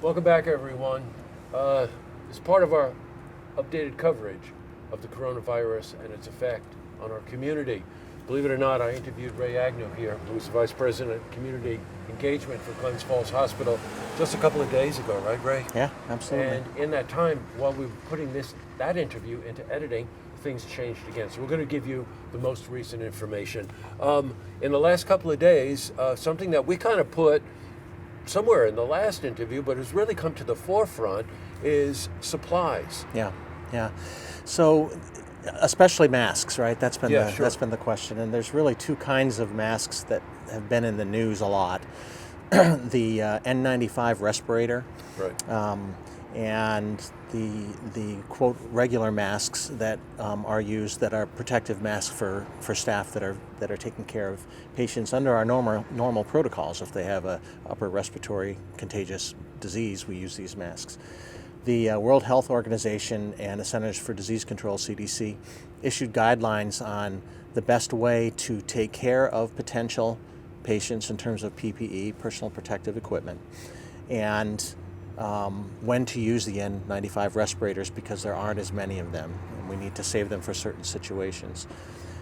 Welcome back, everyone. As part of our updated coverage of the coronavirus and its effect on our community, believe it or not, I interviewed Ray Agnew here, who's the Vice President of Community Engagement for Glens Falls Hospital, just a couple of days ago, right, Ray? Yeah, absolutely. And in that time, while we were putting that interview into editing, things changed again. So we're going to give you the most recent information. In the last couple of days, something that we kind of put somewhere in the last interview, but has really come to the forefront, is supplies. Yeah. So, especially masks, right? That's been Yeah, sure. that's been the question. And there's really two kinds of masks that have been in the news a lot: the N95 respirator, Right. and the quote regular masks that are used, that are protective masks for staff that are taking care of patients under our normal protocols. If they have a upper respiratory contagious disease, we use these masks. The World Health Organization and the Centers for Disease Control, CDC, issued guidelines on the best way to take care of potential patients in terms of PPE, personal protective equipment, and when to use the N95 respirators, because there aren't as many of them and we need to save them for certain situations.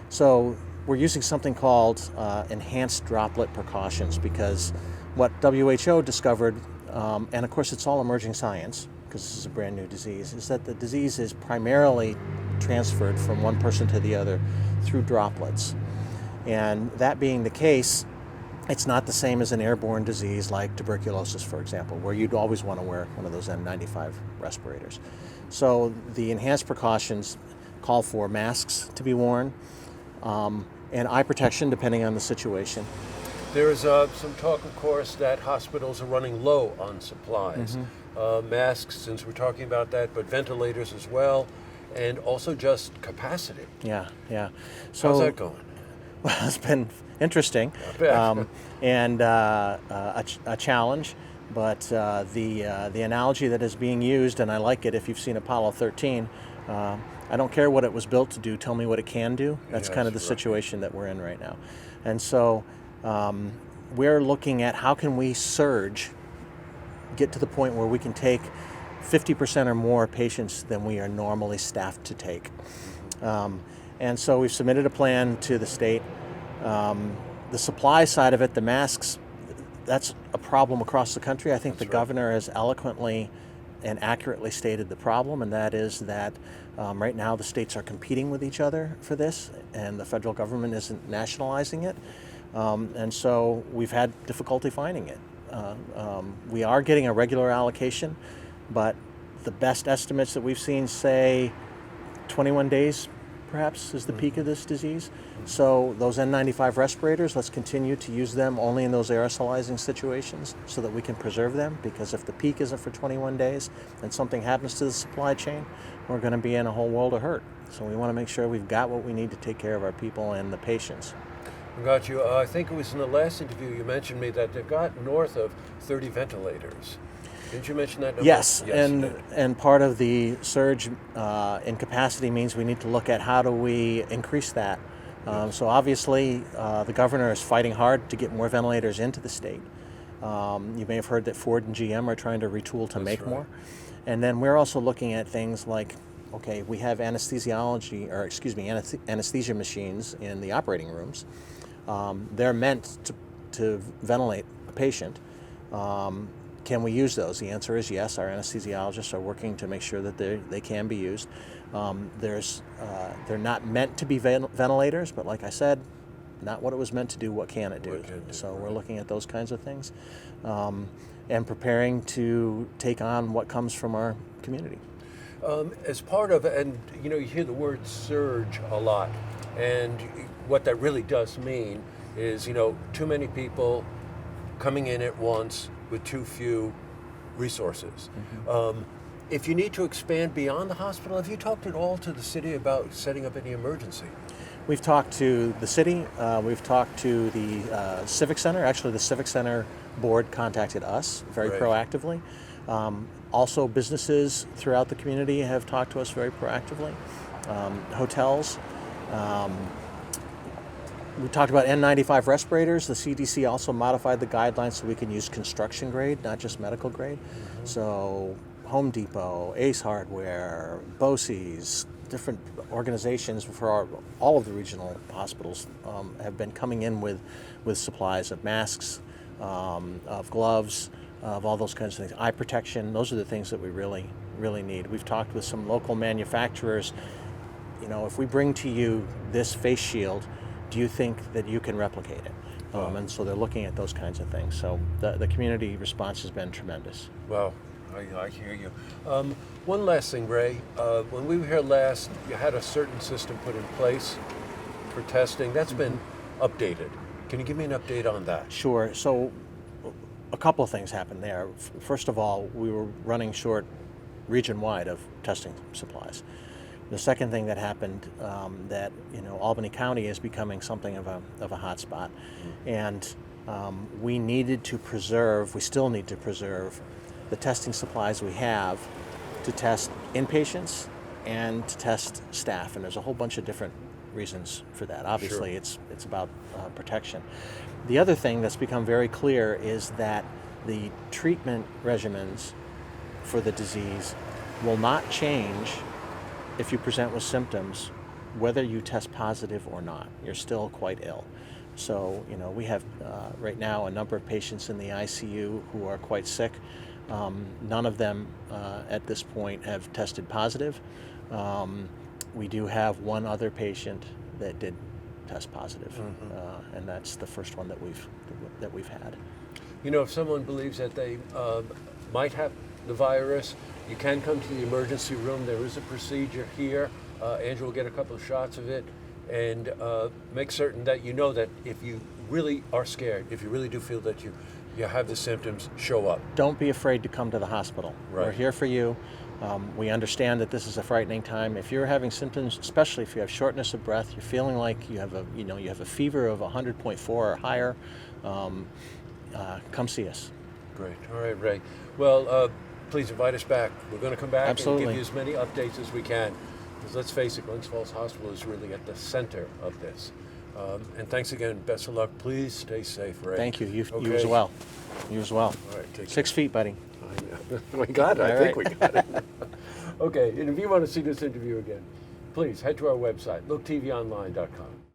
So we're using something called enhanced droplet precautions, because what WHO discovered, and of course it's all emerging science because this is a brand new disease, is that the disease is primarily transferred from one person to the other through droplets. And that being the case, it's not the same as an airborne disease like tuberculosis, for example, where you'd always want to wear one of those N95 respirators. So the enhanced precautions call for masks to be worn, and eye protection depending on the situation. There's some talk, of course, that hospitals are running low on supplies. Masks, since we're talking about that, but ventilators as well, and also just capacity. Yeah. So, how's that going? Well, it's been interesting, I bet. and a challenge. But the analogy that is being used, and I like it, if you've seen Apollo 13, I don't care what it was built to do, tell me what it can do. That's Yes, kind of the right. situation that we're in right now. And so we're looking at how can we get to the point where we can take 50% or more patients than we are normally staffed to take. And so we've submitted a plan to the state. The supply side of it, the masks, that's a problem across the country. I think the governor has eloquently and accurately stated the problem, and that is that right now the states are competing with each other for this, and the federal government isn't nationalizing it. And so we've had difficulty finding it. We are getting a regular allocation, but the best estimates that we've seen say 21 days perhaps is the peak of this disease. So those N95 respirators, let's continue to use them only in those aerosolizing situations so that we can preserve them, because if the peak isn't for 21 days and something happens to the supply chain, we're going to be in a whole world of hurt. So we want to make sure we've got what we need to take care of our people and the patients. I got you. I think it was in the last interview you mentioned me that they've got north of 30 ventilators. Didn't you mention that number? Yes, you did. and part of the surge in capacity means we need to look at how do we increase that. So obviously the governor is fighting hard to get more ventilators into the state. You may have heard that Ford and GM are trying to retool to make more. And then we're also looking at things like, okay, we have anesthesia machines in the operating rooms. They're meant to ventilate a patient. Can we use those? The answer is yes. Our anesthesiologists are working to make sure that they can be used. They're not meant to be ventilators, but like I said, not what it was meant to do, what can it do? So we're looking at those kinds of things and preparing to take on what comes from our community. As part of, and you hear the word surge a lot, and what that really does mean is, too many people coming in at once with too few resources. If you need to expand beyond the hospital, have you talked at all to the city about setting up any emergency? We've talked to the city, we've talked to the Civic Center. Actually, the Civic Center board contacted us very proactively. Also, businesses throughout the community have talked to us very proactively. Hotels. We talked about N95 respirators. The CDC also modified the guidelines so we can use construction grade, not just medical grade. So Home Depot, Ace Hardware, BOCES, different organizations for all of the regional hospitals have been coming in with supplies of masks, of gloves, of all those kinds of things. Eye protection, those are the things that we really need. We've talked with some local manufacturers. If we bring to you this face shield, do you think that you can replicate it? And so they're looking at those kinds of things. So the community response has been tremendous. Well, I hear you. One last thing, Ray. When we were here last, you had a certain system put in place for testing. That's been updated. Can you give me an update on that? Sure. So a couple of things happened there. First of all, we were running short region-wide of testing supplies. The second thing that happened, that Albany County is becoming something of a hot spot, and we still need to preserve the testing supplies we have to test inpatients and to test staff, and there's a whole bunch of different reasons for that. Obviously, Sure. it's about protection. The other thing that's become very clear is that the treatment regimens for the disease will not change if you present with symptoms, whether you test positive or not. You're still quite ill. So, we have right now a number of patients in the ICU who are quite sick. None of them at this point have tested positive. We do have one other patient that did test positive, and that's the first one that we've had. If someone believes that they might have the virus, you can come to the emergency room. There is a procedure here. Andrew will get a couple of shots of it and make certain that that if you really are scared, if you really do feel that you have the symptoms, show up. Don't be afraid to come to the hospital. Right. We're here for you. We understand that this is a frightening time. If you're having symptoms, especially if you have shortness of breath, you're feeling like you have a fever of 100.4 or higher, come see us. Great. All right, Ray. Well, please invite us back. We're going to come back Absolutely. and give you as many updates as we can. Because let's face it, Glens Falls Hospital is really at the center of this. And thanks again. Best of luck. Please stay safe, Ray. Thank you. You Okay. as well. You as well. All right. Take care. 6 feet, buddy. I know. We got it. I All think right. we got it. Okay. And if you want to see this interview again, please head to our website, looktvonline.com.